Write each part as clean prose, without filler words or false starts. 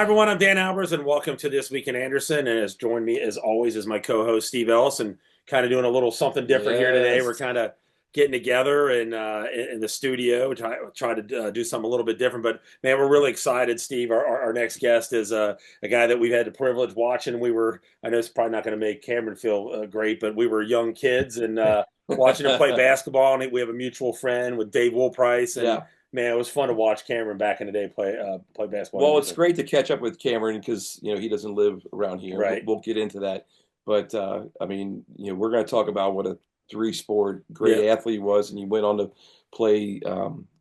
everyone. I'm Dan Albers, and welcome to This Week in Anderson. And has joined me, as always, is my co-host Steve Ellis, and kind of doing a little something different here today. We're Yes. kind of getting together in the studio, try to do something a little bit different. But man, we're really excited. Steve, our next guest is a guy that we've had the privilege watching. I know it's probably not going to make Cameron feel great, but we were young kids and watching him play basketball. And we have a mutual friend with Dave Woolprice, and Yeah. man, it was fun to watch Cameron back in the day play basketball. Well, it's great to catch up with Cameron because he doesn't live around here. We'll, Right. we'll get into that, but I mean, we're going to talk about what a three-sport great Yeah. athlete he was, and he went on to play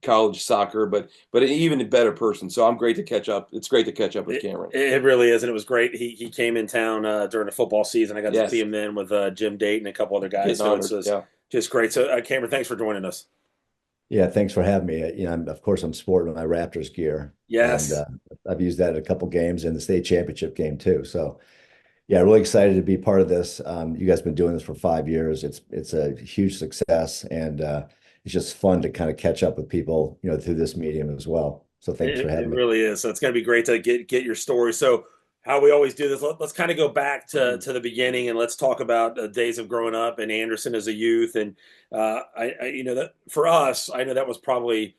college soccer, but an even better person. So I'm great to catch up. It's great to catch up with Cameron. It really is, and it was great. He came in town during the football season. I got to see Yes. him then with Jim Dayton and a couple other guys. Getting So honored. it's Yeah. just great. So Cameron, thanks for joining us. Yeah, thanks for having me. Of course, I'm sporting my Raptors gear, and Yes. I've used that in a couple games in the state championship game too. So, yeah, really excited to be part of this. You guys have been doing this for 5 years. It's a huge success, and it's just fun to kind of catch up with people, through this medium as well. So, thanks for It having me. really is. So it's going to be great to get your story. So how we always do this, let's kind of go back to the beginning and let's talk about the days of growing up in Anderson as a youth. And that for us, I know that was probably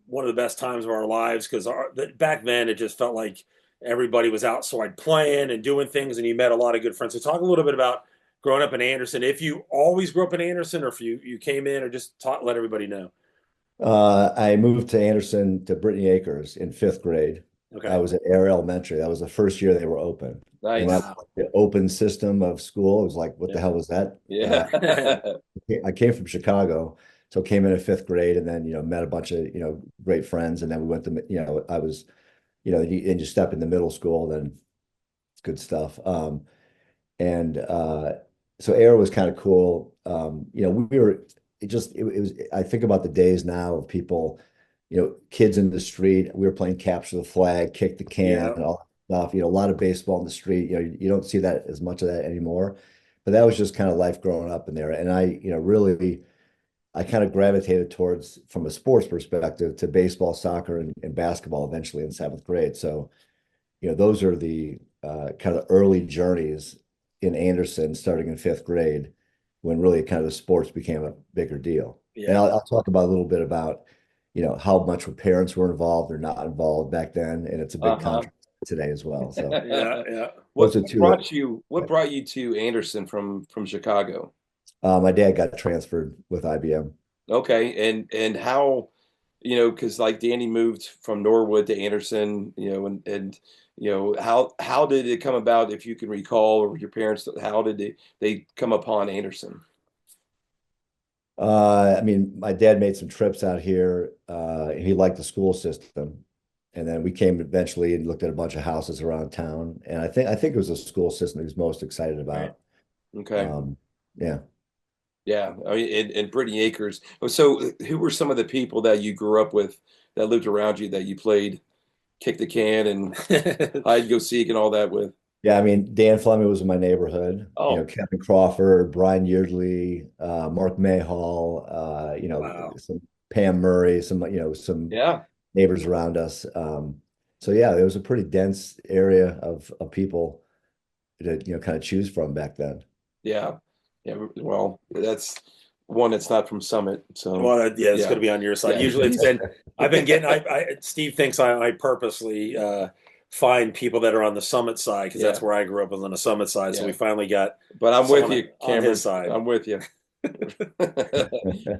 one of the best times of our lives because back then it just felt like everybody was outside playing and doing things, and you met a lot of good friends. So talk a little bit about growing up in Anderson. If you always grew up in Anderson, or if you came in, or just let everybody know. I moved to Anderson to Brittany Acres in fifth grade. I Okay. was at Air Elementary. That was the first year they were open. And Nice. that Wow. was the open system of school. It was like, what the hell was that? Yeah. I came from Chicago, so came in fifth grade, and then met a bunch of great friends, and then we went to I was and you step into middle school, then it's good stuff. And So Air was kind of cool. We were it was I think about the days now of people, kids in the street. We were playing capture the flag, kick the can, Yeah. and all that stuff. A lot of baseball in the street. You don't see that as much of that anymore. But that was just kind of life growing up in there. And really, I kind of gravitated towards, from a sports perspective, to baseball, soccer, and basketball eventually in seventh grade. So, those are the kind of early journeys in Anderson, starting in fifth grade, when really kind of the sports became a bigger deal. And Yeah. I'll talk about a little bit about, how much parents were involved or not involved back then, and it's a big Uh-huh. contrast today as well. So Yeah. Yeah. those What are what two that brought you to Anderson from Chicago? my dad got transferred with IBM. Okay, and how, because like Danny moved from Norwood to Anderson, and how did it come about, if you can recall, or your parents, how did they come upon Anderson? I mean, my dad made some trips out here, and he liked the school system. And then we came eventually and looked at a bunch of houses around town. And I think it was the school system he was most excited Right. about. Okay, Yeah. yeah, I mean, in Brittany Acres. So, who were some of the people that you grew up with that lived around you that you played kick the can and hide and go seek and all that with? Yeah, I mean, Dan Fleming was in my neighborhood. Oh, Kevin Crawford, Brian Yeardley, Mark Mayhall, Wow. some Pam Murray, some yeah, neighbors around us. So yeah, it was a pretty dense area of people to kind of choose from back then. yeah, yeah. Well, that's one that's not from Summit, so Well, yeah, it's going yeah, to be on your side. yeah. Usually, I've been getting. Steve thinks I purposely find people that are on the Summit side because that's Yeah, where I grew up, was on the Summit side. So we yeah. finally got But I'm with someone you, on his Cameron. side. I'm with you.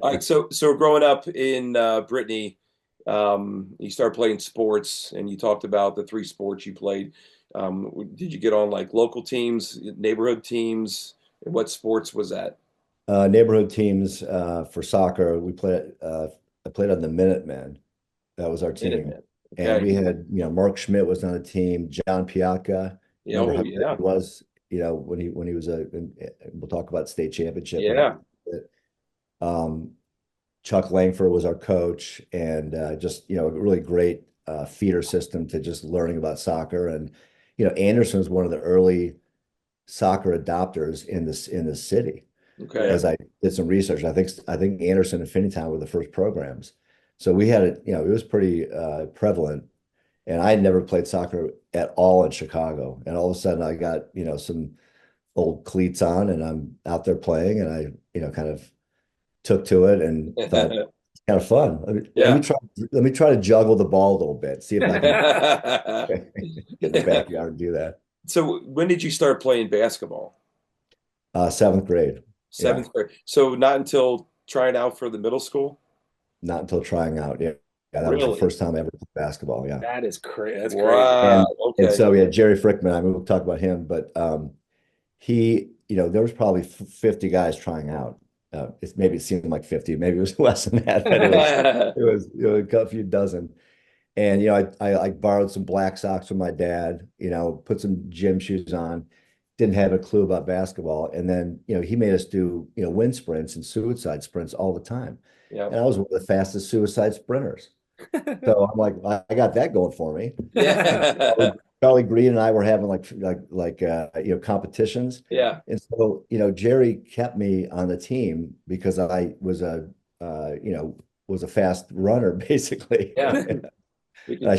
All right, so growing up in Brittany, you started playing sports, and you talked about the three sports you played. Did you get on like local teams, neighborhood teams? What sports was that? Neighborhood teams for soccer. I played on the Minutemen. That was our team. Minutemen. And Okay. we had, Mark Schmidt was on the team, John Piazza. Yeah. Remember Oh, how good he yeah. was, when he was we'll talk about state championship in Yeah. a bit. Um, Chuck Langford was our coach, and just, a really great feeder system to just learning about soccer. And, Anderson was one of the early soccer adopters in the city. Okay. Yeah. As I did some research, I think Anderson and Finneytown were the first programs. So we had it, it was pretty prevalent. And I had never played soccer at all in Chicago. And all of a sudden I got, some old cleats on and I'm out there playing and I, kind of took to it and thought it's kind of fun. Yeah. Let me try to juggle the ball a little bit, see if I can get in the backyard and do that. So when did you start playing basketball? Seventh grade. Yeah. Seventh grade. So not until trying out for the middle school? Not until trying out. Yeah. Yeah, that was the Really? first time I ever played basketball. Yeah. That is crazy. That's crazy. Wow. And Okay. so yeah, Jerry Frickman, I mean, we'll talk about him, but he, there was probably 50 guys trying out. Maybe it seemed like 50, maybe it was less than that, but a few dozen. And I borrowed some black socks from my dad, put some gym shoes on, didn't have a clue about basketball. And then, he made us do, wind sprints and suicide sprints all the time. Yeah. And I was one of the fastest suicide sprinters. So I'm like, I got that going for me. Yeah. Charlie Green and I were having competitions. Yeah. And so, Jerry kept me on the team because I was was a fast runner basically. Yeah. And I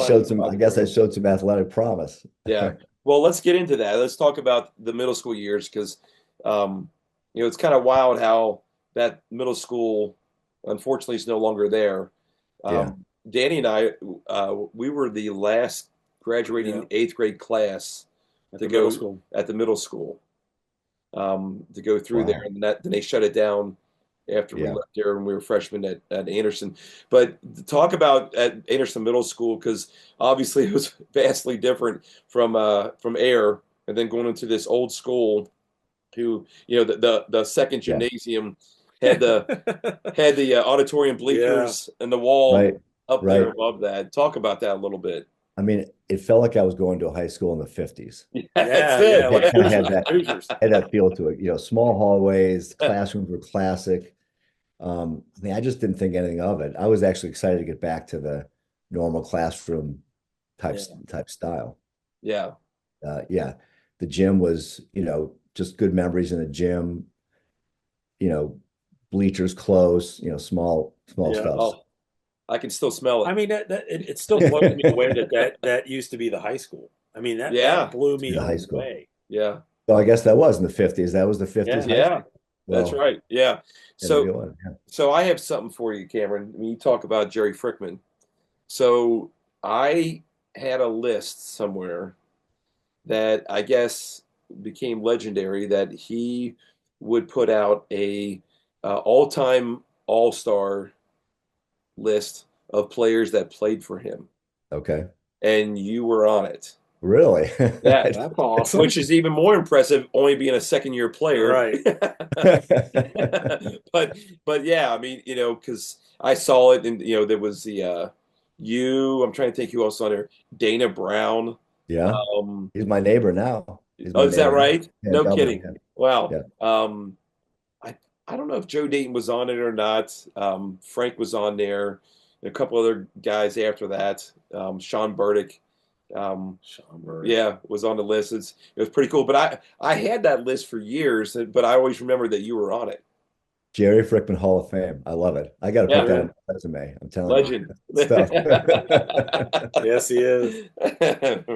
guess I showed some athletic promise. Yeah. Well, let's get into that. Let's talk about the middle school years because, it's kind of wild how that middle school, unfortunately, is no longer there. Yeah. Danny and I, we were the last graduating eighth grade class to go at the middle school to go through there, and then they shut it down after we left there and we were freshmen at Anderson. But talk about at Anderson Middle School because obviously it was vastly different from Air, and then going into this old school, who the second gymnasium had the auditorium bleachers and the wall up there above that. Talk about that a little bit. I mean, it felt like I was going to a high school in the 50s. Yeah, it kind of had that feel to it. Small hallways, classrooms were classic. I mean, I just didn't think anything of it. I was actually excited to get back to the normal classroom type style. Yeah. Yeah. The gym was, just good memories in the gym, bleachers close, small stuff. Oh, I can still smell it. I mean, it still blows me away that used to be the high school. I mean, that blew me away. Yeah. So I guess that was in the 50s. That was the 50s. Yeah. That's right. Yeah. So I have something for you, Cameron. I mean, you talk about Jerry Frickman. So I had a list somewhere that I guess became legendary that he would put out a all-time all-star list of players that played for him. Okay. And you were on it. Really? Yeah, that's awesome. Which is even more impressive, only being a second-year player. Right. but yeah, I mean, because I saw it, and there was the I'm trying to think who else on there. Dana Brown. Yeah. He's my neighbor now. Is that right? Yeah, no kidding. Yeah. Wow. Yeah. I don't know if Joe Dayton was on it or not. Frank was on there. A couple other guys after that. Sean Burdick. Was on the list. It was pretty cool. But I had that list for years, but I always remember that you were on it. Jerry Frickman Hall of Fame. I love it. I got to put that in my resume. I'm telling you. Yes, he is.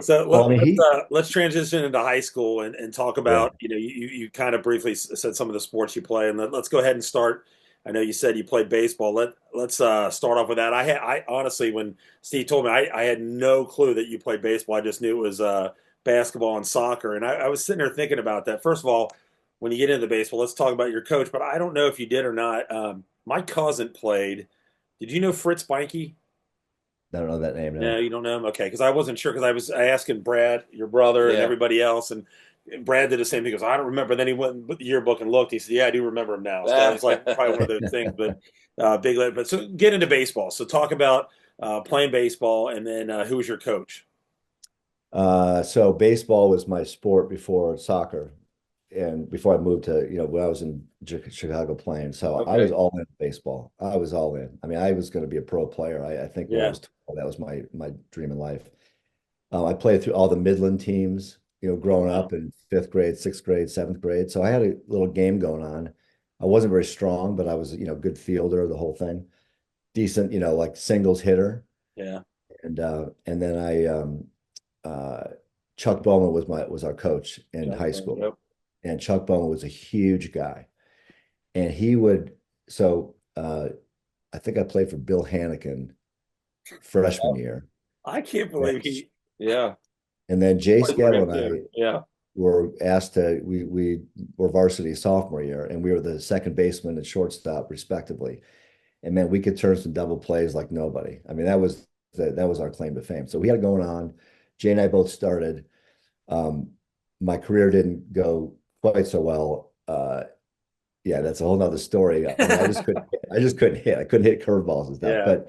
So let's transition into high school and talk about, you kind of briefly said some of the sports you play, and let's go ahead and start. I know you said you played baseball. Let's start off with that. I honestly, when Steve told me, I had no clue that you played baseball. I just knew it was basketball and soccer. And I was sitting there thinking about that. First of all, when you get into baseball, let's talk about your coach. But I don't know if you did or not. My cousin played. Did you know Fritz Beinke? I don't know that name. No, you don't know him? Okay, because I wasn't sure because I asking Brad, your brother, and everybody else, and Brad did the same thing. He goes, I don't remember. Then he went in the yearbook and looked. He said, yeah, I do remember him now. So that was like probably one of those things. But big. But so get into baseball. So talk about playing baseball, and then who was your coach? So baseball was my sport before soccer, and before I moved to when I was in Chicago playing. So I was all in baseball. I was all in. I mean, I was going to be a pro player. I think when I was 12, that was my dream in life. I played through all the Midland teams. Growing up in 5th grade, 6th grade, 7th grade. So I had a little game going on. I wasn't very strong, but I was, good fielder, the whole thing. Decent, like singles hitter. Yeah. And then Chuck Bowman was our coach in high school, Yep. and Chuck Bowman was a huge guy, and he would so I think I played for Bill Hannikin freshman year, I can't and, believe he. Yeah. and then Jay Played for Scatto him and I too. Yeah. were asked to we were varsity sophomore year, and we were the second baseman and shortstop respectively. And man, we could turn some double plays like nobody. I mean, that was our claim to fame. So we had it going on. Jay and I both started. Um, my career didn't go quite so well. Yeah, that's a whole nother story. I mean, I just couldn't hit. I couldn't hit curveballs and stuff. Yeah. But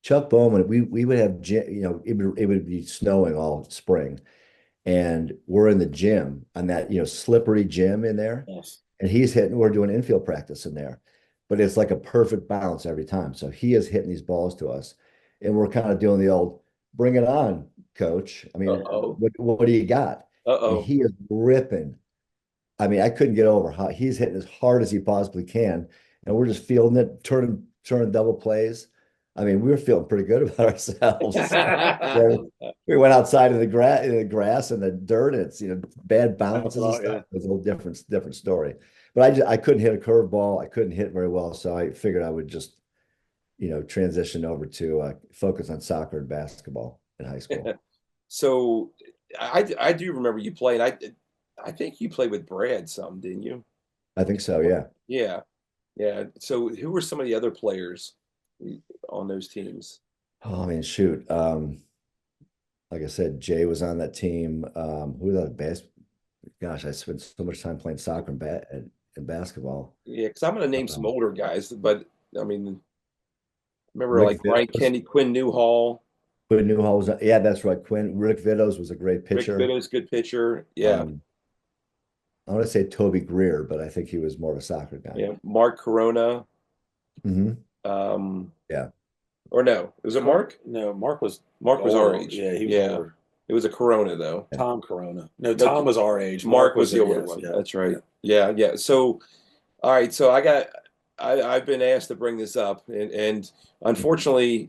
Chuck Bowman, we would have, it would be snowing all spring, and we're in the gym on that, slippery gym in there, Yes. and he's hitting. We're doing infield practice in there, but it's like a perfect bounce every time. So he is hitting these balls to us, and we're kind of doing the old "Bring it on, coach." I mean, Uh-oh. what do you got? And Uh-oh. he is ripping. I mean, I couldn't get over how he's hitting as hard as he possibly can, and we're just fielding it, turning double plays. I mean, we were feeling pretty good about ourselves. So we went outside in the grass and the dirt, and it's bad bounces and stuff. Yeah. It was a whole different story. But I couldn't hit a curveball. I couldn't hit very well, so I figured I would just transition over to focus on soccer and basketball in high school. So I do remember you playing. I think you played with Brad some, didn't you? I think so, yeah. Yeah. Yeah. So who were some of the other players on those teams? Oh, I mean, shoot. Like I said, Jay was on that team. Who was that best? Gosh, I spent so much time playing soccer and basketball. Yeah, because I'm going to name some older guys, but I mean, remember Rick like Ryan Vidos. Kenny, Quinn Newhall. Quinn Newhall was, yeah, that's right. Rick Vidos was a great Rick pitcher. Vidos, good pitcher. Yeah. I want to say Toby Greer, but I think he was more of a soccer guy. Yeah. Mark Corona. Hmm. Yeah. Or no, was it Mark? No, Mark was our age. Yeah, he was Yeah. older. It was a Corona though. Tom Corona. No, Tom was our age. Mark was the older yes, one. yeah. That's right. Yeah. So, all right. So I've been asked to bring this up, and unfortunately,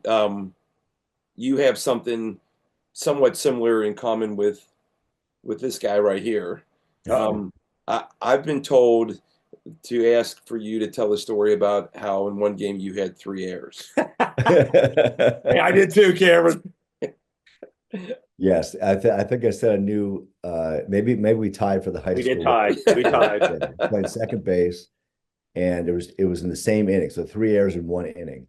you have something somewhat similar in common with this guy right here. I've been told to ask for you to tell a story about how in one game you had 3 errors. Hey, I did too, Cameron. Yes, I think I said I knew. Maybe we tied for the high We school. did tie. We tied. Yeah, played second base, and it was in the same inning, so 3 errors in one inning,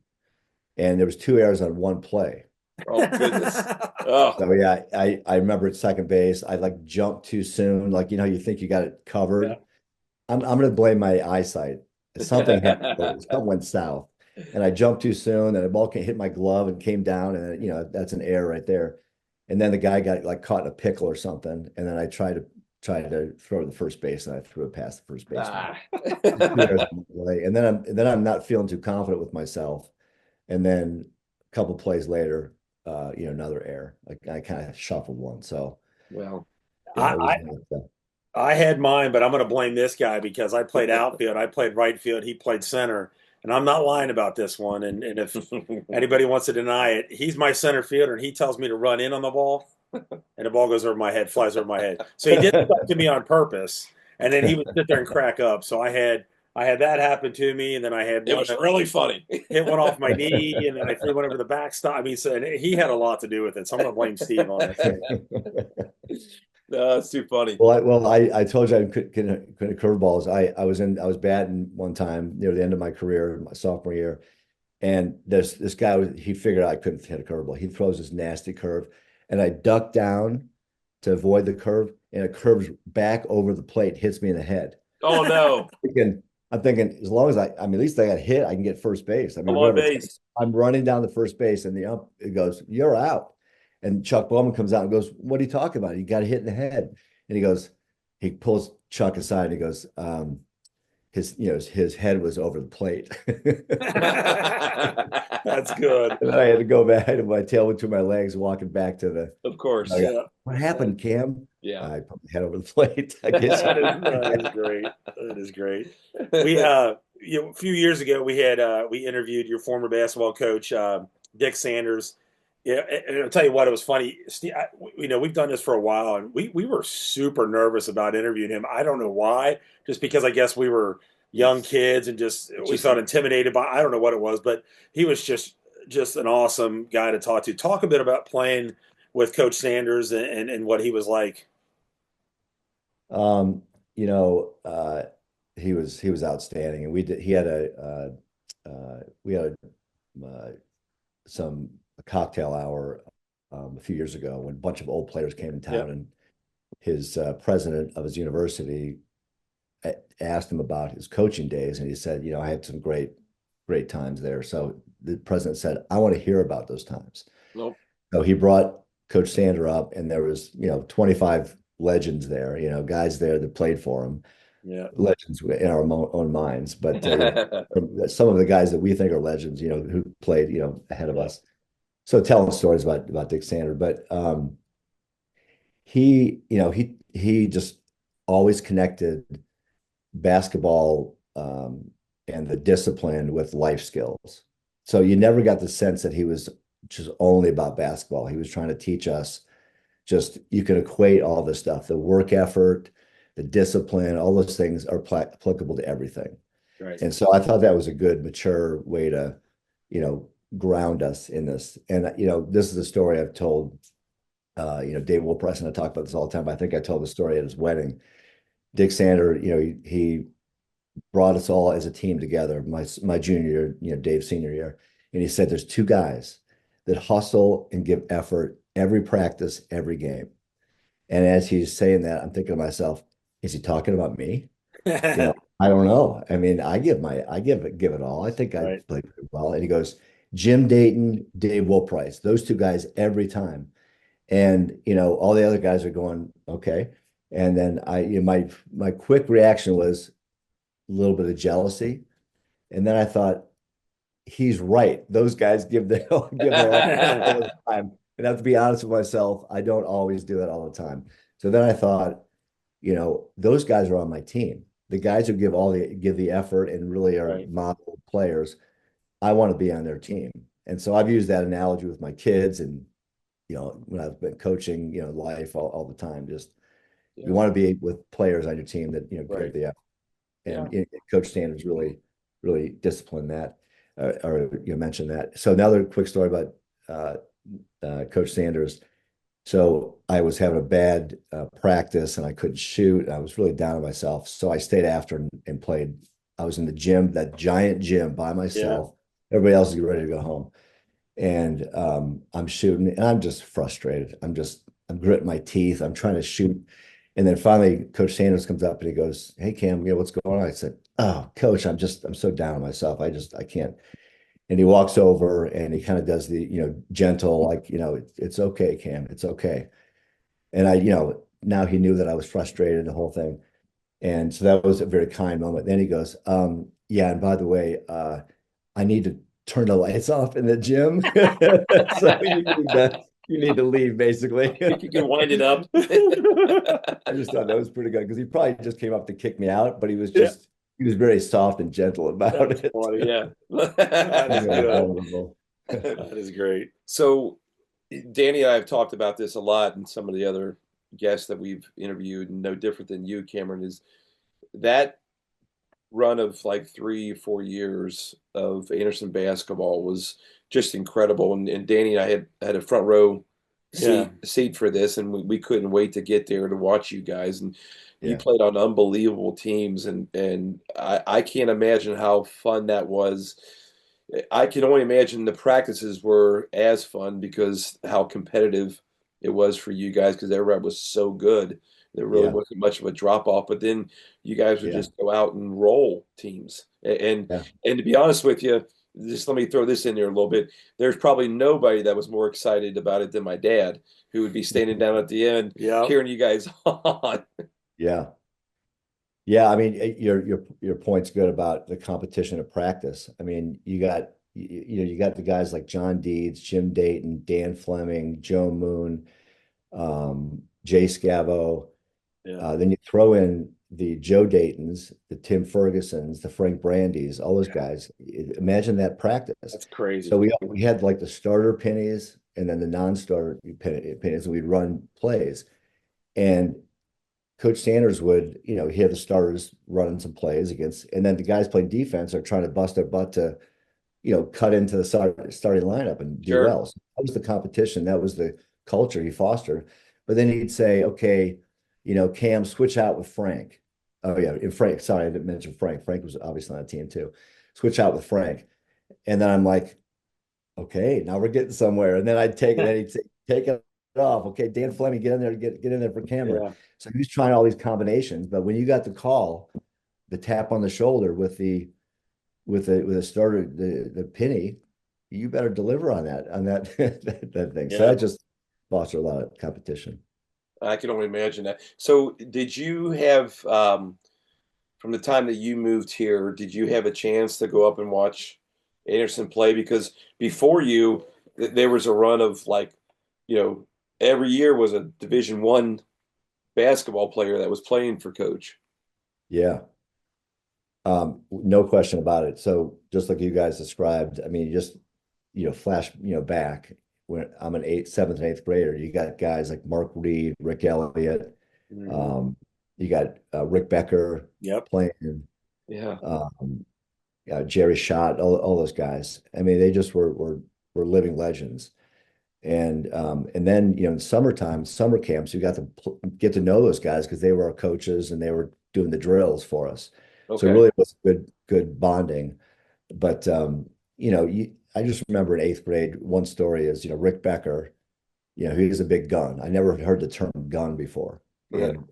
and there was 2 errors on one play. Oh goodness! Oh. So yeah, I remember at second base, I like jumped too soon. Like you think you got it covered. Yeah. I'm gonna blame my eyesight. Something happened. Something went south, and I jumped too soon, and the ball hit my glove and came down, and that's an error right there. And then the guy got like caught in a pickle or something, and then I tried to throw to the first base, and I threw it past the first baseman. And then I'm not feeling too confident with myself, and then a couple plays later, another error. Like I kind of shuffled one. So well, I had mine, but I'm going to blame this guy because I played outfield, I played right field, he played center, and I'm not lying about this one. And if anybody wants to deny it, he's my center fielder, and he tells me to run in on the ball, and the ball goes over my head, flies over my head. So he did stuff to me on purpose, and then he would sit there and crack up. So I had that happen to me, and then I had it was really funny. Hit one off my knee, and then I threw one over the backstop. I mean, so he had a lot to do with it. So I'm going to blame Steve on it. No, that's too funny. Well, I told you I couldn't curveballs. I was batting one time near the end of my career, my sophomore year, and this guy he figured I couldn't hit a curveball. He throws this nasty curve, and I duck down to avoid the curve, and it curves back over the plate, hits me in the head. Oh no! I'm thinking as long as I mean, at least I got hit, I can get first base. I mean, I'm running down the first base, and the ump it goes, "You're out." And Chuck Bowman comes out and goes, "What are you talking about? You got hit in the head." And he pulls Chuck aside and he goes, his head was over the plate. That's good. And I had to go back, and my tail went through my legs, walking back to the. Of course. What happened, Cam? Yeah. I put my head over the plate. I guess that is great. That is great. We a few years ago we interviewed your former basketball coach, Dick Sanders. Yeah, and I'll tell you what, it was funny. Steve, we've done this for a while, and we were super nervous about interviewing him. I don't know why, just because I guess we were young kids and just we Just felt intimidated by. I don't know what it was, but he was just an awesome guy to talk to. Talk a bit about playing with Coach Sanders and what he was like. Um, you know, he was outstanding, and he had we had some a cocktail hour a few years ago when a bunch of old players came in town, Yep. and his president of his university asked him about his coaching days, and he said, I had some great times there. So the president said, I want to hear about those times. nope. So he brought Coach Sander up, and there was 25 legends there, guys there that played for him, Yeah. legends in our own minds, but some of the guys that we think are legends, who played, ahead of us. So telling stories about Dick Sander, but he just always connected basketball and the discipline with life skills. So you never got the sense that he was just only about basketball. He was trying to teach us just you can equate all this stuff, the work effort, the discipline, all those things are applicable to everything. Right. And so I thought that was a good, mature way to, ground us in this. And, this is a story I've told, Dave Wilpress and I talk about this all the time. But I think I told the story at his wedding. Dick Sander, he brought us all as a team together, my junior year, Dave's senior year. And he said, there's two guys that hustle and give effort every practice, every game. And as he's saying that, I'm thinking to myself, is he talking about me? I don't know. I mean, I give it all. I think I Right. played pretty well. And he goes, Jim Dayton, Dave Wilprice, those two guys every time. And all the other guys are going, okay. And then my quick reaction was a little bit of jealousy. And then I thought, he's right. Those guys give their all the time. And I have to be honest with myself, I don't always do that all the time. So then I thought, those guys are on my team. The guys who give the effort and really are Right. model players, I want to be on their team. And so I've used that analogy with my kids and when I've been coaching, life all the time. Just Yeah. you want to be with players on your team that give Right. the effort. And Yeah. Coach Sanders really disciplined that, or you mentioned that. So another quick story about Coach Sanders. So I was having a bad practice and I couldn't shoot. I was really down on myself. So I stayed after and played. I was in the gym, that giant gym by Yeah. myself. Everybody else is ready to go home. And I'm shooting and I'm just frustrated. I'm gritting my teeth. I'm trying to shoot. And then finally, Coach Sanders comes up and he goes, "Hey, Cam, what's going on?" I said, "Oh, Coach, I'm so down on myself. I can't." And he walks over and he kind of does the, gentle, like, it's okay, Cam, it's okay. And now he knew that I was frustrated, the whole thing. And so that was a very kind moment. Then he goes, yeah, and by the way, I need to turn the lights off in the gym. So you need to leave, basically. You can wind it up. I just thought that was pretty good because he probably just came up to kick me out, but he was very soft and gentle about That's it. funny. Yeah. That is Very good. vulnerable. That is great. So Danny and I have talked about this a lot, and some of the other guests that we've interviewed, and no different than you, Cameron, is that run of like 3 or 4 years of Anderson basketball was just incredible. And Danny and I had a front row Yeah. seat for this, and we couldn't wait to get there to watch you guys. And you Yeah. played on unbelievable teams, and I can't imagine how fun that was. I can only imagine the practices were as fun because how competitive it was for you guys because everybody was so good. There really Yeah. wasn't much of a drop off, but then you guys would Yeah. just go out and roll teams. Yeah. And to be honest with you, just let me throw this in there a little bit. There's probably nobody that was more excited about it than my dad, who would be standing down at the end Yeah. cheering you guys on. Yeah. Yeah, I mean, your point's good about the competition of practice. I mean, you got the guys like John Deeds, Jim Dayton, Dan Fleming, Joe Moon, Jay Scavo. Yeah. Then you throw in the Joe Daytons, the Tim Fergusons, the Frank Brandys, all those guys. Imagine that practice. That's crazy. So we had like the starter pennies and then the non-starter pennies, and we'd run plays. And Coach Sanders would, hear the starters running some plays against, and then the guys playing defense are trying to bust their butt to, cut into the starting lineup and do Sure. well. So that was the competition. That was the culture he fostered. But then he'd say, okay, Cam, switch out with Frank. Oh yeah, and Frank. Sorry, I didn't mention Frank. Frank was obviously on the team too. Switch out with Frank, and then I'm like, okay, now we're getting somewhere. And then I'd take it, and he'd say, take it off. Okay, Dan Fleming, get in there, get in there for Cameron. Yeah. So he was trying all these combinations. But when you got the call, the tap on the shoulder with a starter, the penny, you better deliver on that that thing. So Yeah. that just fostered a lot of competition. I can only imagine that. So, did you have, from the time that you moved here, did you have a chance to go up and watch Anderson play? Because before you, there was a run of like, every year was a Division I basketball player that was playing for Coach. Yeah. No question about it. So just like you guys described, I mean, just flash back when I'm an seventh and eighth grader. You got guys like Mark Reed, Rick Elliott. You got Rick Becker playing. Yeah. Jerry Schott, all those guys. I mean, they just were living legends. And then in summertime, summer camps, you got to get to know those guys because they were our coaches and they were doing the drills for us. Okay. So it really was good bonding. But I just remember in eighth grade, one story is Rick Becker. He was a big gun. I never heard the term gun before. Right. And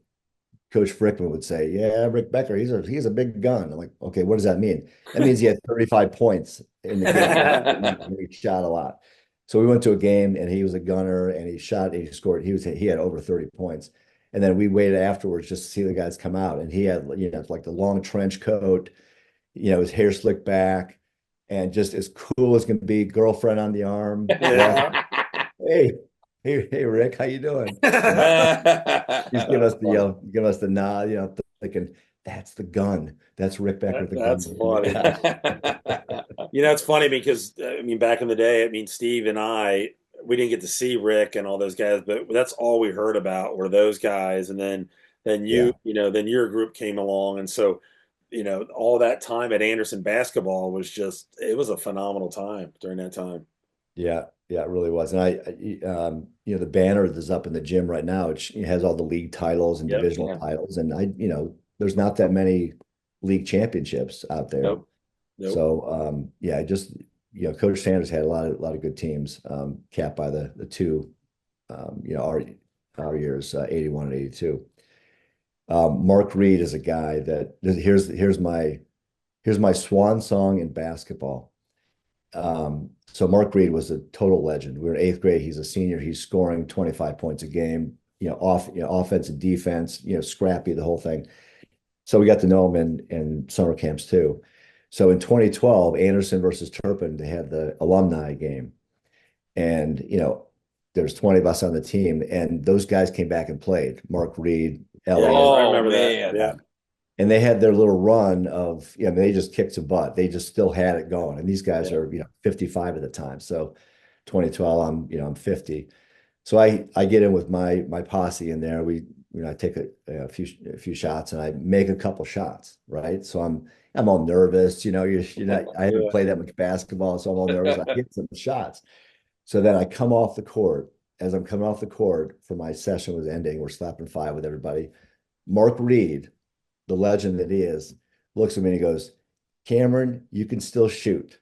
Coach Frickman would say, "Yeah, Rick Becker, he's a big gun." I'm like, "Okay, what does that mean?" That means he had 35 points in the game. And he shot a lot. So we went to a game and he was a gunner and he shot and he scored. He had over 30 points. And then we waited afterwards just to see the guys come out. And he had, like the long trench coat, his hair slicked back and just as cool as can be, girlfriend on the arm. Yeah. Hey, Rick, how you doing? He's give us the nod, thinking that's the gun. That's Rick Becker. That's gun. funny. It's funny because I mean, back in the day, I mean, Steve and I, we didn't get to see Rick and all those guys, but that's all we heard about were those guys. And then then your group came along, and so all that time at Anderson basketball was it was a phenomenal time during that time. Yeah, it really was. And the banner that's up in the gym right now, it has all the league titles and divisional titles. And there's not that many league championships out there. Nope. So, Coach Sanders had a lot of good teams, capped by the two, our years, 81 and 82. Mark Reed is a guy that here's my swan song in basketball. So Mark Reed was a total legend. We were in eighth grade. He's a senior. He's scoring 25 points a game, offense and defense, scrappy, the whole thing. So we got to know him in summer camps too. So in 2012, Anderson versus Turpin, they had the alumni game. And, there's 20 of us on the team. And those guys came back and played. Mark Reed, Elliott. Oh, I remember man. that. Yeah. And they had their little run of, they just kicked some butt. They just still had it going. And these guys are, 55 at the time. So 2012, I'm 50. So I get in with my posse in there. I take a few shots and I make a couple shots, right? So I'm all nervous, I haven't played that much basketball, so I'm all nervous. I get some shots. So then I come off the court. As I'm coming off the court for my session was ending, we're slapping five with everybody. Mark Reed, the legend that he is, looks at me and he goes, "Cameron, you can still shoot."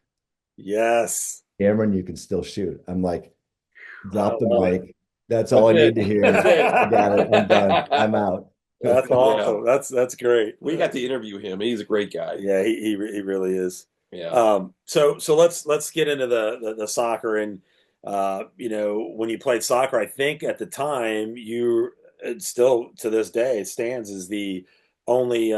Yes. Cameron, you can still shoot. I'm like, drop the mic. That's all I need to hear. I got it. I'm done. I'm out. That's awesome. That's great. We got to interview him. He's a great guy. Yeah, he really is. Yeah. So let's get into the soccer and when you played soccer, I think at the time you still to this day it stands as the only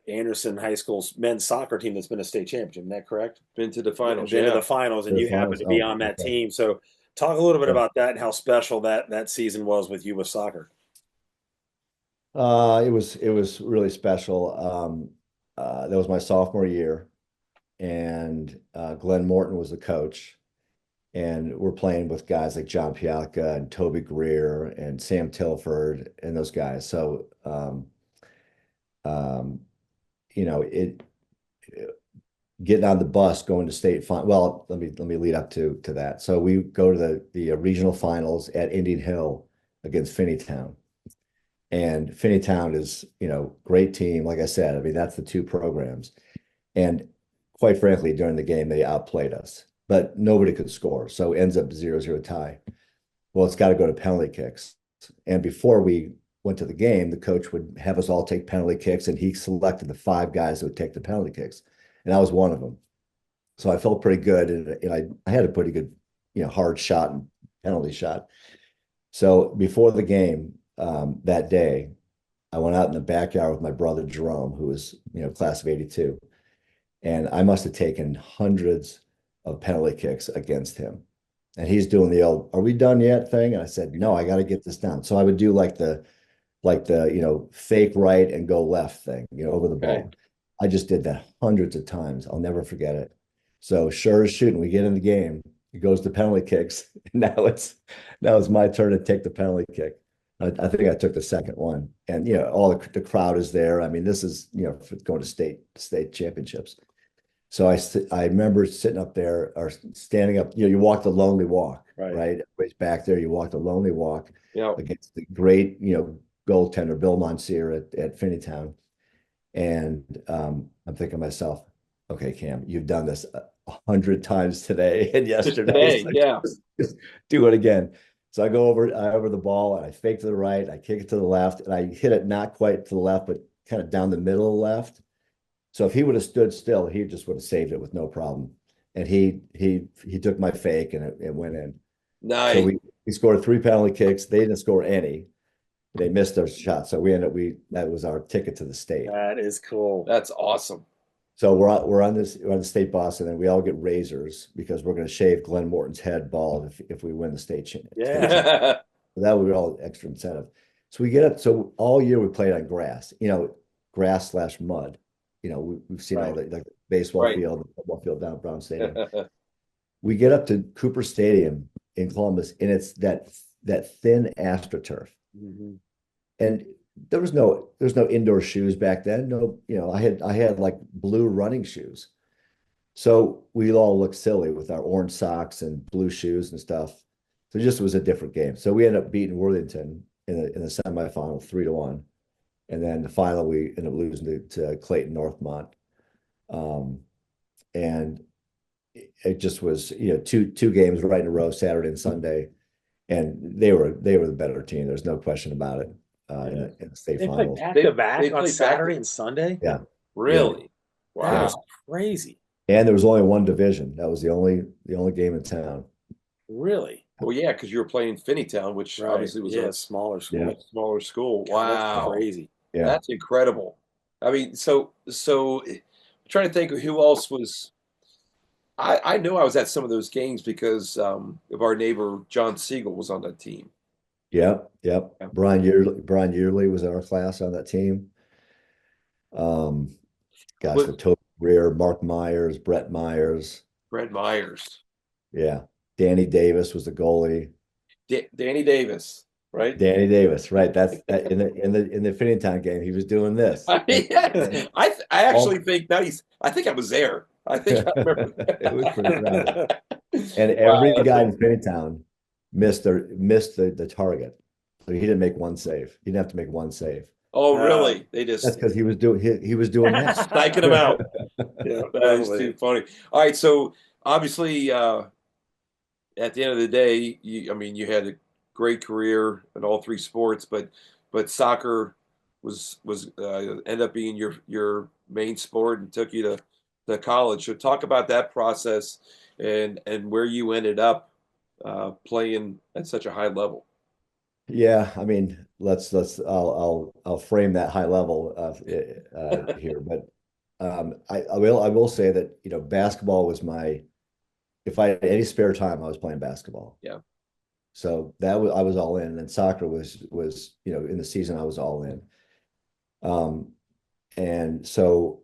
Anderson High School's men's soccer team that's been a state champion. Isn't that correct? Been to the finals. Been to the finals, and you happen to be on that team. So talk a little bit about that and how special that season was with you with soccer. It was really special. That was my sophomore year, and Glenn Morton was the coach. and we're playing with guys like John Pialka and Toby Greer and Sam Tilford and those guys. So, um, it getting on the bus going to state final. Well, let me lead up to that. So we go to the regional finals at Indian Hill against Finneytown. And Finneytown is, great team. Like I said, I mean, that's the two programs. And quite frankly, during the game, they outplayed us, but nobody could score. So it ends up 0-0 tie. Well, it's got to go to penalty kicks. And before we went to the game, the coach would have us all take penalty kicks, and he selected the 5 guys that would take the penalty kicks. And I was one of them. So I felt pretty good. And I had a pretty good, hard shot and penalty shot. So before the game that day, I went out in the backyard with my brother Jerome, who was, class of 82. And I must have taken hundreds of penalty kicks against him. And he's doing the old, "Are we done yet?" thing. And I said, "No, I got to get this down." So I would do like the fake right and go left thing, over the ball. I just did that hundreds of times. I'll never forget it. So sure as shooting, we get in the game. It goes to penalty kicks. Now it's my turn to take the penalty kick. I think I took the second one, and all the crowd is there. I mean, this is going to state championships. So I remember sitting up there or standing up. You walk the lonely walk, right? Everybody's back there. You walk the lonely walk against the great goaltender Bill Monsieur at Finneytown. And I'm thinking to myself, okay, Cam, you've done this 100 times today and yesterday. Just do it again. So I go over the ball, and I fake to the right, I kick it to the left, and I hit it not quite to the left, but kind of down the middle of the left. So if he would have stood still, he just would have saved it with no problem. And he took my fake, and it went in. Nice. So we scored 3 penalty kicks. They didn't score any. They missed their shot. So that was our ticket to the state. That is cool. That's awesome. So we're on the state bus, and then we all get razors because we're going to shave Glenn Morton's head bald if we win the state championship. Yeah. So that would be all extra incentive. So we get up. So all year we played on grass, grass/mud. We've seen all the baseball field, the football field down at Brown Stadium. We get up to Cooper Stadium in Columbus, and it's that thin AstroTurf. Mm-hmm. And there's no indoor shoes back then. No, I had like blue running shoes. So we all looked silly with our orange socks and blue shoes and stuff. So it just was a different game. So we ended up beating Worthington in the semifinal 3-1. And then the final, we ended up losing to Clayton Northmont. And it just was, two games right in a row, Saturday and Sunday. And they were the better team. There's no question about it. In the state finals, back to back on Saturday and Sunday. Yeah, really. Wow, that's crazy. And there was only one division. That was the only game in town. Really? Well, yeah, because you were playing Finneytown, which obviously was a smaller school. Yeah. Smaller school. God, wow, that's crazy. Yeah, that's incredible. I mean, so I'm trying to think of who else was. I know I was at some of those games because of our neighbor John Siegel was on that team. Yep. Brian Yearley was in our class on that team. The Toby Greer, Mark Myers, Brett Myers. Yeah. Danny Davis was the goalie. Danny Davis, right? Danny Davis, right? That's in the Finneytown game. He was doing this. I actually think I think I was there. I think I remember. It was pretty crowded. And every guy in Finneytown missed the target. So he didn't make one save. He didn't have to make one save. Oh, really? That's because he was doing that. Spiking him out. Yeah, that is too funny. All right, so obviously at the end of the day, you had a great career in all 3 sports, but soccer was ended up being your main sport and took you to college. So talk about that process and where you ended up playing at such a high level. Yeah, I mean, I'll frame that high level here, but I will say that basketball was if I had any spare time, I was playing basketball. Yeah. So I was all in, and soccer was in the season I was all in. And so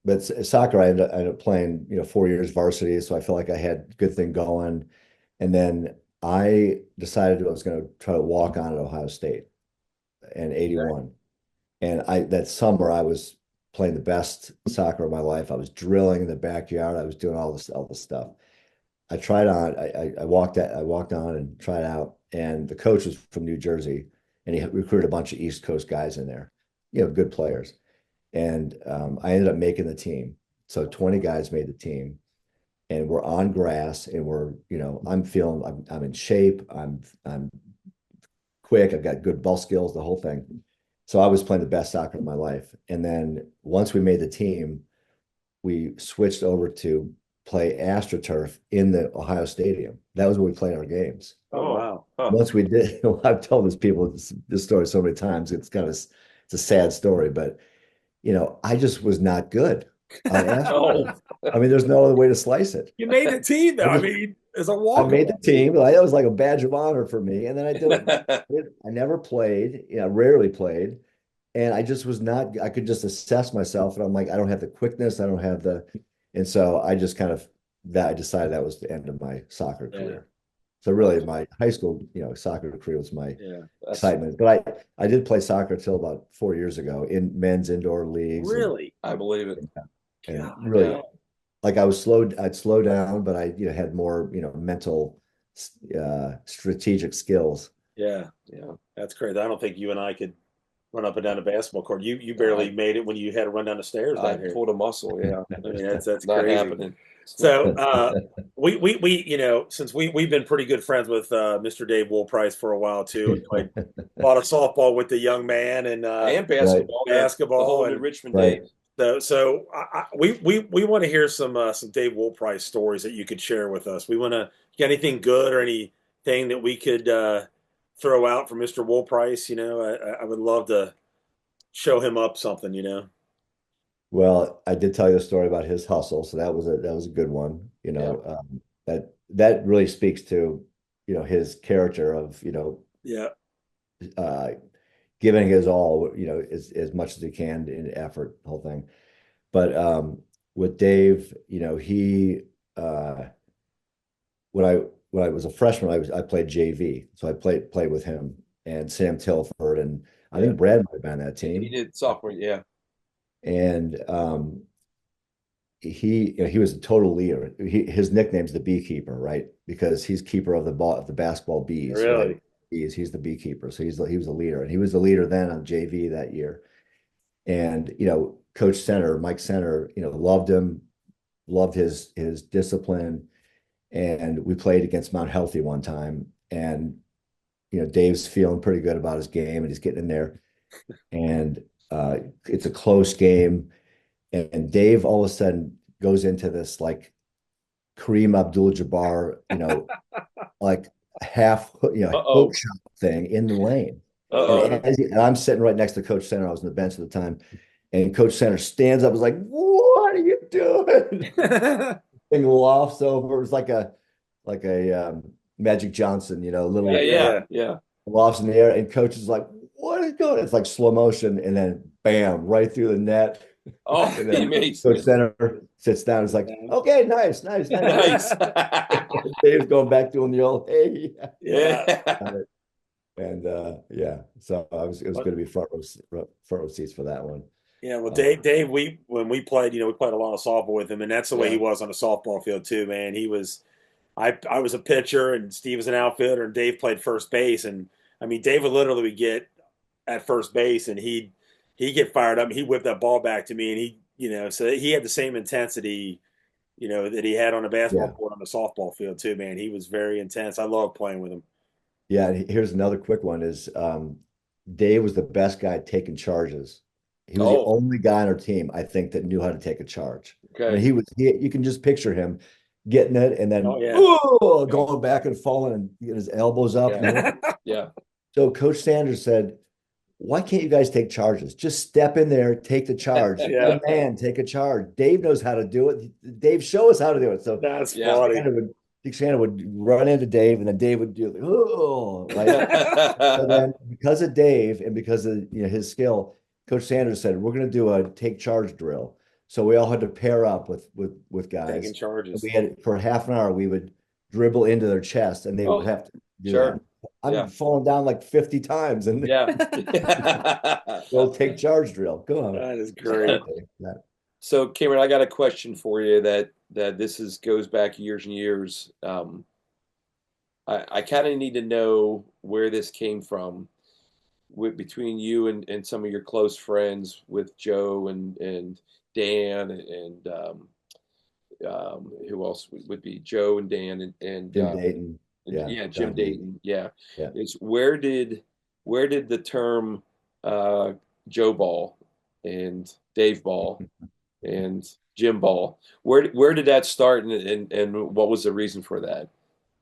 but soccer, I ended up playing, 4 years varsity, so I felt like I had a good thing going. And then I decided I was going to try to walk on at Ohio State in '81. And that summer I was playing the best soccer of my life. I was drilling in the backyard. I was doing all this stuff. I tried on. I walked on and tried out. And the coach was from New Jersey, and he recruited a bunch of East Coast guys in there, good players. And I ended up making the team. So 20 guys made the team, and we're on grass, and I'm in shape. I'm quick. I've got good ball skills, the whole thing. So I was playing the best soccer of my life. And then once we made the team, we switched over to play AstroTurf in the Ohio Stadium. That was where we played our games. Oh, wow. Huh. Once we did, I've told this story so many times. It's a sad story, but I just was not good on AstroTurf. I mean, there's no other way to slice it. You made the team, though. I mean, as a walk. I made the team. That was like a badge of honor for me. And then I never played, rarely played. And I just was not, I could just assess myself. And I'm like, I don't have the quickness. And so I just I decided that was the end of my soccer career. So really my high school, soccer career was my excitement. But I did play soccer until about 4 years ago in men's indoor leagues. Really? I believe it. And really, like I'd slow down, but I had more mental strategic skills. Yeah, that's crazy. I don't think you and I could run up and down a basketball court. You barely made it when you had to run down the stairs. I pulled a muscle. Yeah, I mean that's not crazy. happening. So we since we've been pretty good friends with Mr. Dave Woolprice for a while too. We played a lot of softball with the young man and basketball, basketball and Richmond right. Days. So we want to hear some Dave Woolprice stories that you could share with us. We want to get anything good or anything that we could throw out for Mr. Woolprice. I would love to show him up something. Well, I did tell you a story about his hustle, so that was a good one. That really speaks to his character of giving his all, as much as he can in effort, the whole thing. But with Dave, he when I was a freshman, I played JV, so I played with him and Sam Tilford, and I think Brad might have been on that team. He did sophomore, yeah. And he was a total leader. His nickname's the beekeeper, right? Because he's keeper of the basketball bees. Really? Right? He's the beekeeper. So he was a leader, and he was the leader then on JV that year. And Coach Center, Mike Center, loved him, loved his discipline. And we played against Mount Healthy one time, and Dave's feeling pretty good about his game, and he's getting in there, and it's a close game, and Dave all of a sudden goes into this like Kareem Abdul-Jabbar, like half, hook shot thing in the lane. And I'm sitting right next to Coach Center. I was on the bench at the time, and Coach Center stands up and is like, "What are you doing?" Thing lofts over. It's like a Magic Johnson, little lofts in the air, and Coach is like, "What is going?" It's like slow motion, and then bam, right through the net. And then Coach Center sits down. It's like, "Okay, nice." Dave's going back doing the old hey, and so it was going to be front row seats for that one. Yeah, well, Dave, when we played, we played a lot of softball with him, and that's the way he was on the softball field too, man. I was a pitcher, and Steve was an outfielder, and Dave played first base, and I mean, Dave would literally get at first base, and he'd get fired up, and he'd whip that ball back to me, and so he had the same intensity, that he had on a basketball court on the softball field too, man. He was very intense. I loved playing with him. Yeah, and here's another quick one: is Dave was the best guy at taking charges. He was the only guy on our team, I think, that knew how to take a charge. Okay. And you can just picture him getting it and then going back and falling and getting his elbows up. Yeah. So Coach Sanders said, "Why can't you guys take charges? Just step in there, take the charge. Man, take a charge. Dave knows how to do it. Dave, show us how to do it." So that's funny. Sanders would run into Dave, and then Dave would do so then because of Dave and because of his skill, Coach Sanders said, "We're going to do a take charge drill." So we all had to pair up with Taking guys. And charges. we had for half an hour we would dribble into their chest, and they would Oh, have to do that. sure. I'm Yeah. falling down like 50 times, and Yeah. we'll take charge drill. Go on. That is great. So, Cameron, I got a question for you that this is goes back years and years. I kind of need to know where this came from between you and some of your close friends with Joe and Dan and who else would be Joe and Dan and Jim Dayton. Yeah. yeah, Jim Dayton. Yeah. Yeah. It's where did the term Joe Ball and Dave Ball and Jim Ball, where did that start and what was the reason for that?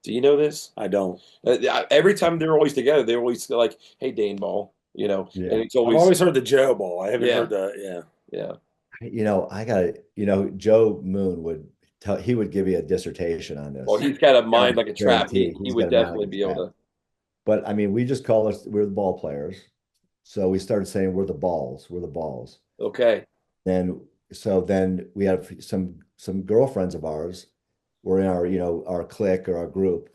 Do you know this? I don't. Every time they're always together, they're always like, "Hey, Dane Ball," and it's I've always always heard the Joe Ball. I haven't Yeah. heard the yeah. I got Joe Moon he would give you a dissertation on this. Well, he's got a mind like a trap. Guaranteed. He He's would got a mind definitely like a be able trap. to. But I mean, we just call us we're the ball players. So we started saying we're the balls. We're the balls. Okay. Then we have some girlfriends of ours were in our clique or our group,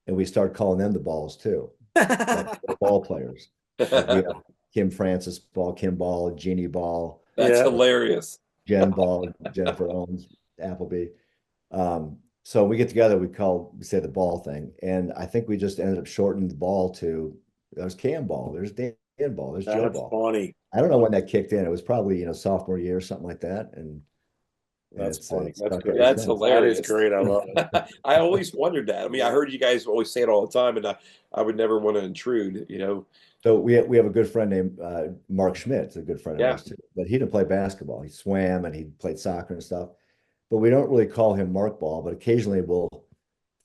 and we started calling them the balls too. Like the ball players. Like we have Kim Francis Ball, Kim Ball, Jeannie Ball, That's hilarious. Jen Ball, Jennifer Owens, Appleby. So we get together, we say the ball thing. And I think we just ended up shortening the ball to there's Cam Ball, there's Dan Ball, there's Joe That's Ball. funny. I don't know when that kicked in. It was probably, sophomore year or something like that. And That's funny. That's stuck great. ever That's since. hilarious. That is great. I love it. I always wondered that. I mean, I heard you guys always say it all the time, and I would never want to intrude, So we have a good friend named Mark Schmidt. It's a good friend of Yeah. ours too. But he didn't play basketball. He swam and he played soccer and stuff. But we don't really call him Mark Ball, but occasionally we'll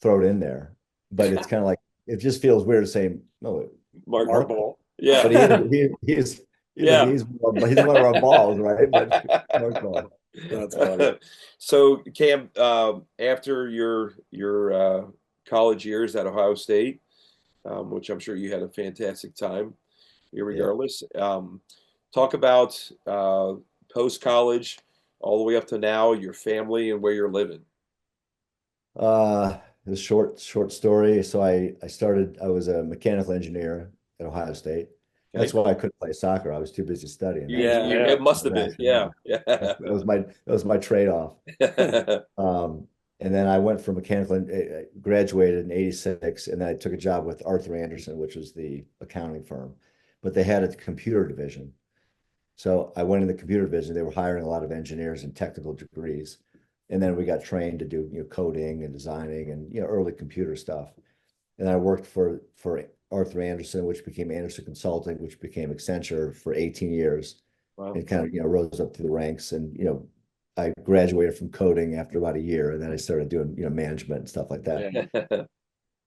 throw it in there. But it's kind of like it just feels weird to say no, Mark Ball. Yeah. but he's Yeah. he's one of our balls, right? But Mark Ball. That's funny. So, Cam, after your college years at Ohio State, which I'm sure you had a fantastic time, regardless. Talk about post-college all the way up to now, your family and where you're living. The short story. So I was a mechanical engineer at Ohio State. That's why I couldn't play soccer. I was too busy studying. It must have been. Yeah. That was my trade-off. And then I went for mechanical, graduated in '86, and then I took a job with Arthur Anderson, which was the accounting firm, but they had a computer division. So I went in the computer division. They were hiring a lot of engineers and technical degrees, and then we got trained to do coding and designing and early computer stuff. And I worked for Arthur Anderson, which became Anderson Consulting, which became Accenture for 18 years. Wow. And kind of rose up through the ranks, and I graduated from coding after about a year, and then I started doing management and stuff like that.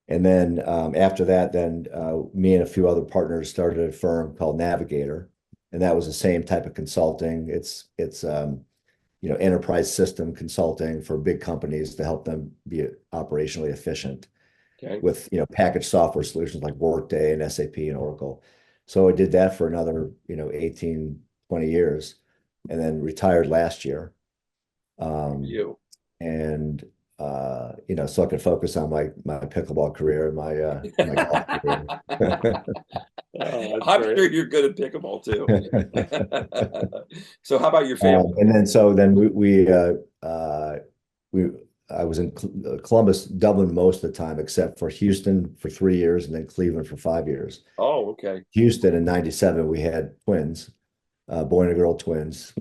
And then after that, me and a few other partners started a firm called Navigator, and that was the same type of consulting. It's enterprise system consulting for big companies to help them be operationally efficient with packaged software solutions like Workday and SAP and Oracle. So I did that for another 18, 20 years, and then retired last year. And so I could focus on my pickleball career and my golf career. I'm sure you're good at pickleball too. So how about your family? I was in Columbus, Dublin most of the time, except for Houston for 3 years and then Cleveland for 5 years. Oh, okay. Houston in '97, we had twins, boy and a girl twins,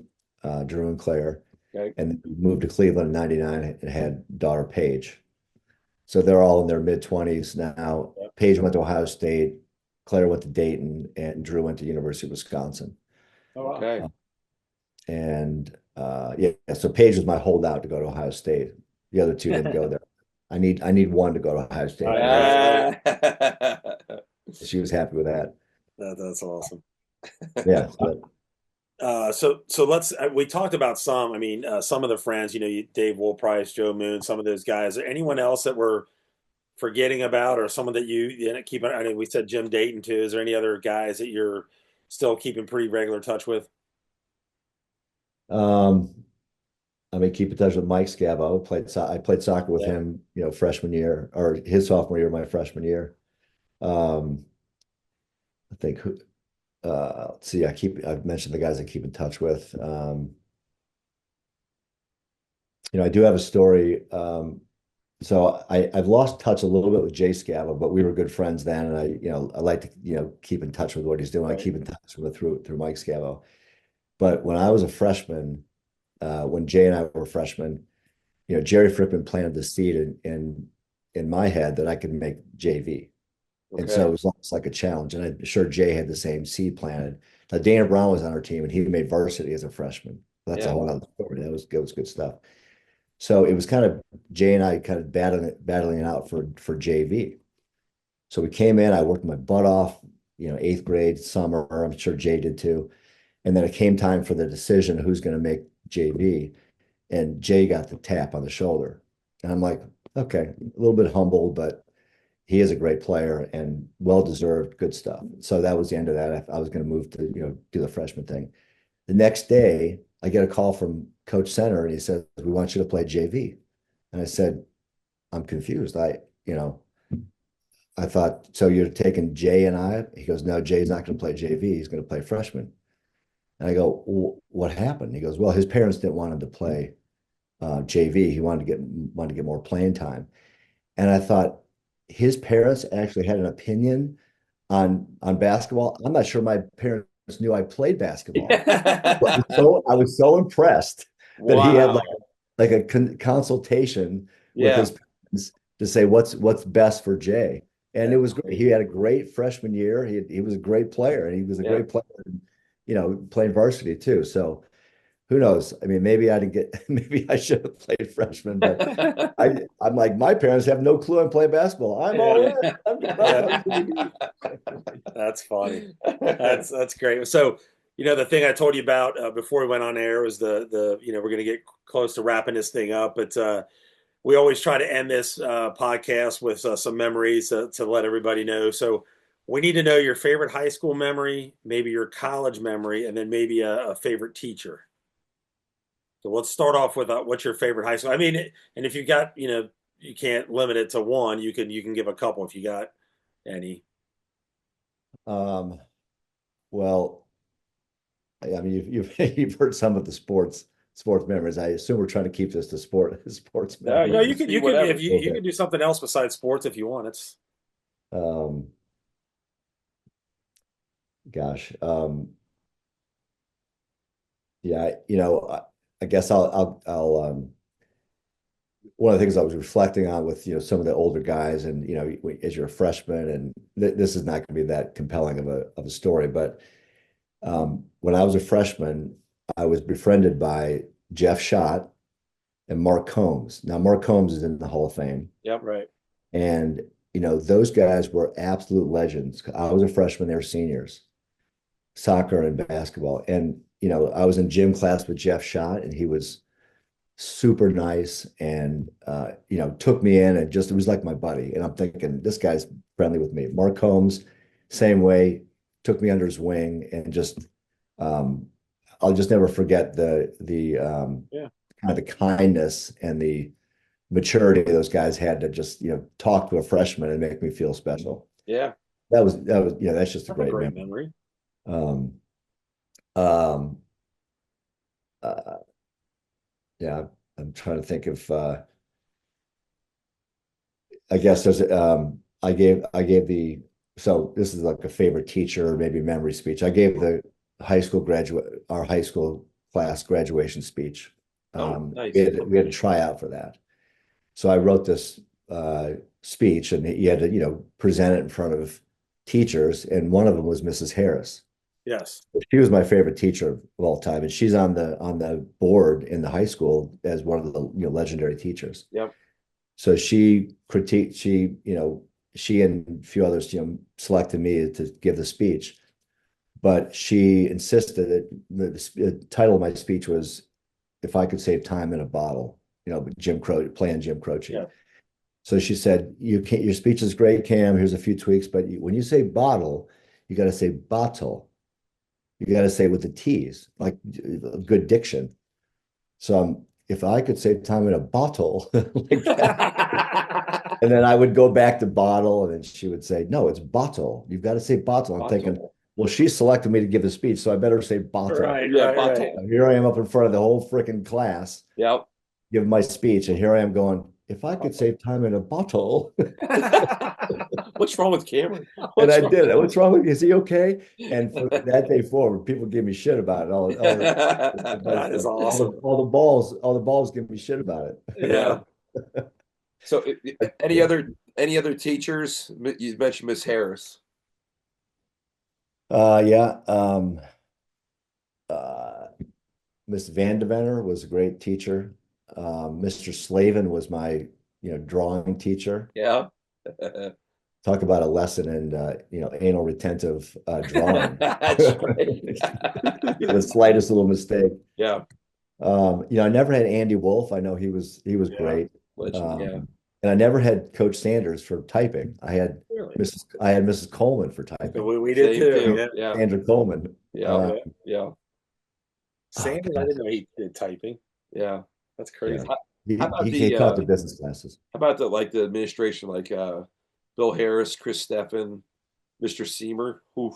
Drew and Claire. Okay. And then we moved to Cleveland in '99 and had daughter Paige. So they're all in their mid-20s now. Yep. Paige went to Ohio State, Claire went to Dayton, and Drew went to University of Wisconsin. Oh, wow. Okay. So Paige was my holdout to go to Ohio State. The other two didn't go there. I need one to go to Ohio State. She was happy with that. That's awesome. Yeah. So we talked about some of the friends, Dave Woolprice, Joe Moon, some of those guys. Is there anyone else that we're forgetting about, or someone that you keep? I mean, we said Jim Dayton too. Is there any other guys that you're still keeping pretty regular touch with? I mean, keep in touch with Mike Scavo. I played soccer with Yeah. him, freshman year or his sophomore year, my freshman year. Um, I think who let's see, I've mentioned the guys I keep in touch with. I do have a story. So I've lost touch a little bit with Jay Scavo, but we were good friends then, and I like to keep in touch with what he's doing. I Right. keep in touch with through Mike Scavo. But when I was a freshman, when Jay and I were freshmen, Jerry Frippin planted the seed in my head that I could make JV. And so Okay. it was almost like a challenge. And I'm sure Jay had the same seed planted. Now, Dana Brown was on our team and he made varsity as a freshman. That's a Yeah. whole other story. That was good stuff. So it was kind of Jay and I kind of battling it out for JV. So we came in, I worked my butt off, eighth grade, summer. I'm sure Jay did too. And then it came time for the decision who's going to make JV. And Jay got the tap on the shoulder. And I'm like, okay, a little bit humbled, but he is a great player and well-deserved, good stuff. So that was the end of that. I was going to move to, do the freshman thing. The next day, I get a call from Coach Center and he says, we want you to play JV. And I said, I'm confused. I thought, so you're taking Jay and I? He goes, no, Jay's not going to play JV. He's going to play freshman. And I go, what happened? He goes, well, his parents didn't want him to play JV. He wanted to get more playing time. And I thought his parents actually had an opinion on basketball. I'm not sure my parents knew I played basketball. But I was so impressed that he had Wow. like a consultation with Yeah. his parents to say what's best for Jay. And it That's was great. He had a great freshman year. He was a great player, and he was a Yeah. great player, playing varsity too. So who knows? I mean, maybe I didn't get, maybe I should have played freshman, but I'm like, my parents have no clue I'm playing basketball. I'm all in. That's funny. That's great. So, the thing I told you about before we went on air was we're going to get close to wrapping this thing up, but we always try to end this podcast with some memories to let everybody know. So we need to know your favorite high school memory, maybe your college memory, and then maybe a favorite teacher. So let's start off with what's your favorite high school? I mean, and if you got, you can't limit it to one. You can give a couple if you got any. Um, well, I mean, you've heard some of the sports memories. I assume we're trying to keep this to sports No, No, memories. you can you do could whatever. if you Okay. can do something else besides sports if you want. It's Um, gosh, yeah, I guess one of the things I was reflecting on with some of the older guys, and as you're a freshman, and this is not going to be that compelling of a story, but when I was a freshman, I was befriended by Jeff Schott and Mark Combs. Now, Mark Combs is in the Hall of Fame, Yep. right. and those guys were absolute legends. I was a freshman; they were seniors, soccer and basketball, and I was in gym class with Jeff Schott, and he was super nice and took me in and just it was like my buddy. And I'm thinking this guy's friendly with me. Mark Holmes, same way, took me under his wing and just um I'll just never forget the Yeah. kind of the kindness and the maturity those guys had to just talk to a freshman and make me feel special. Yeah. That was that's just a That's a great great memory. memory. Um um uh, yeah, I'm trying to think of I guess there's I gave the so this is like a favorite teacher, maybe memory speech. I gave the our high school class graduation speech. Oh, We nice. had, we had to try out for that. So I wrote this speech and you had to, present it in front of teachers, and one of them was Mrs. Harris. Yes. She was my favorite teacher of all time, and she's on the board in the high school as one of the legendary teachers. Yep. So she critiqued, she and a few others, selected me to give the speech, but she insisted that the title of my speech was "If I Could Save Time in a Bottle," playing Jim Croce. Yeah. So she said, "You can't. Your speech is great, Cam. Here's a few tweaks, but when you say bottle, you got to say bottle. You got to say with the T's, like good diction." So if I could save time in a bottle, like that. And then I would go back to bottle, and then she would say, "No, it's bottle. You've got to say bottle." I'm thinking, Bottle. well, she selected me to give the speech, so I better say bottle. Right, Yeah, right, bottle. right. And here I am up in front of the whole freaking class, Yep. giving my speech, and here I am going, if I could save time in a bottle. What's wrong with Cameron? And I did it. What's wrong with you? Is he okay? And from that day forward, people give me shit about it. That is awesome. All the balls give me shit about it. Yeah. So, any other teachers? You mentioned Miss Harris. Yeah. Miss Van DeVenter was a great teacher. Mr. Slavin was my, drawing teacher. Yeah. Talk about a lesson in, anal retentive drawing. That's right. The slightest little mistake. Yeah. I never had Andy Wolf. I know he was great. Legend, yeah. And I never had Coach Sanders for typing. I had Really? Mrs. Coleman for typing. We did too. Yeah. Yeah. Sandra Coleman. Yeah. Sanders, I didn't know he did typing. Yeah. That's crazy. Yeah. How about He taught the business classes. How about the administration, like Bill Harris, Chris Steffen, Mr. Seamer? Oof.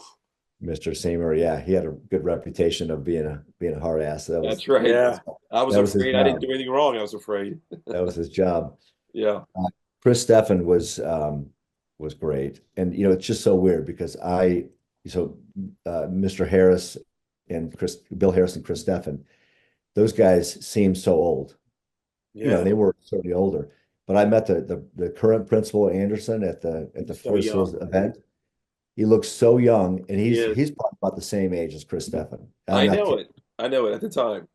Mr. Seymour, yeah, he had a good reputation of being a hard ass. That's right. Yeah. I was That was afraid his I didn't job. do anything wrong. I was afraid. That was his job. Yeah. Chris Steffen was great, and it's just so weird because Mr. Harris and Bill Harris and Chris Steffen, those guys seem so old. Yeah. They were certainly older. But I met the current principal Anderson at the So first young. event. He looks so young, and He he's probably about the same age as Chris Steffen. I know it. I know it at the time.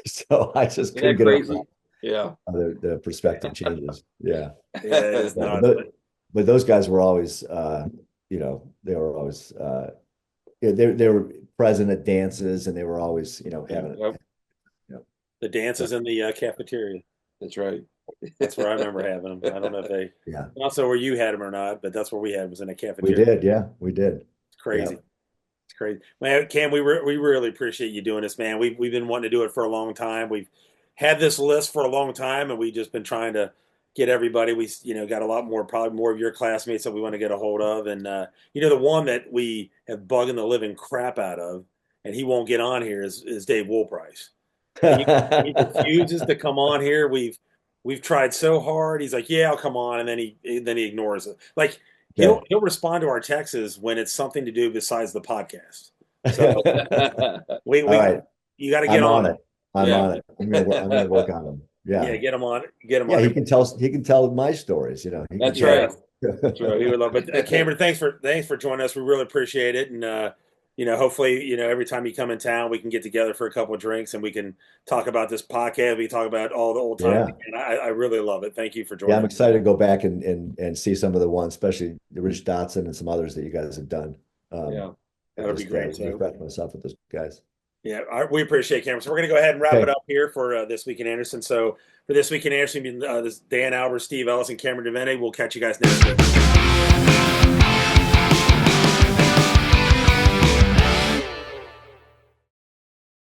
So I just Isn't couldn't that get crazy? over Yeah. the perspective changes. Yeah. Yeah, it's not. But those guys were always, they were always, they were present at dances, and they were always, having Yep. The dances in the cafeteria. That's right. That's where I remember having them. I don't know if they also where you had them or not, but that's where we had was in a we cafeteria. did. Yeah, we did. It's crazy. Yeah. It's crazy. Man, Cam, we really appreciate you doing this, man. We've been wanting to do it for a long time. We've had this list for a long time, and we've just been trying to get everybody. We got a lot more, probably more of your classmates that we want to get a hold of. And the one that we have bugging the living crap out of, and he won't get on here is Dave Woolprice. He refuses to come on here. We've tried so hard. He's like, yeah, I'll come on, and then he ignores it. Like he'll respond to our texts when it's something to do besides the podcast. So All right. You got to get on it. I'm on it. I'm gonna work on him. Yeah. Yeah, get him on. Get him Yeah, on. he can tell my stories. That's right. That's right. He would love it. Cameron, thanks for joining us. We really appreciate it, and hopefully, every time you come in town, we can get together for a couple of drinks and we can talk about this podcast. We talk about all the old times. And I really love it. Thank you for joining. Yeah, I'm excited to go back and see some of the ones, especially the Rich Dotson and some others that you guys have done. That would be great. Refresh myself with those guys. Yeah, we appreciate it, Cameron. So we're going to go ahead and wrap it up here for This Week in Anderson. So for This Week in Anderson, this Dan Albert, Steve Ellis, and Kameron DeVente. We'll catch you guys next week.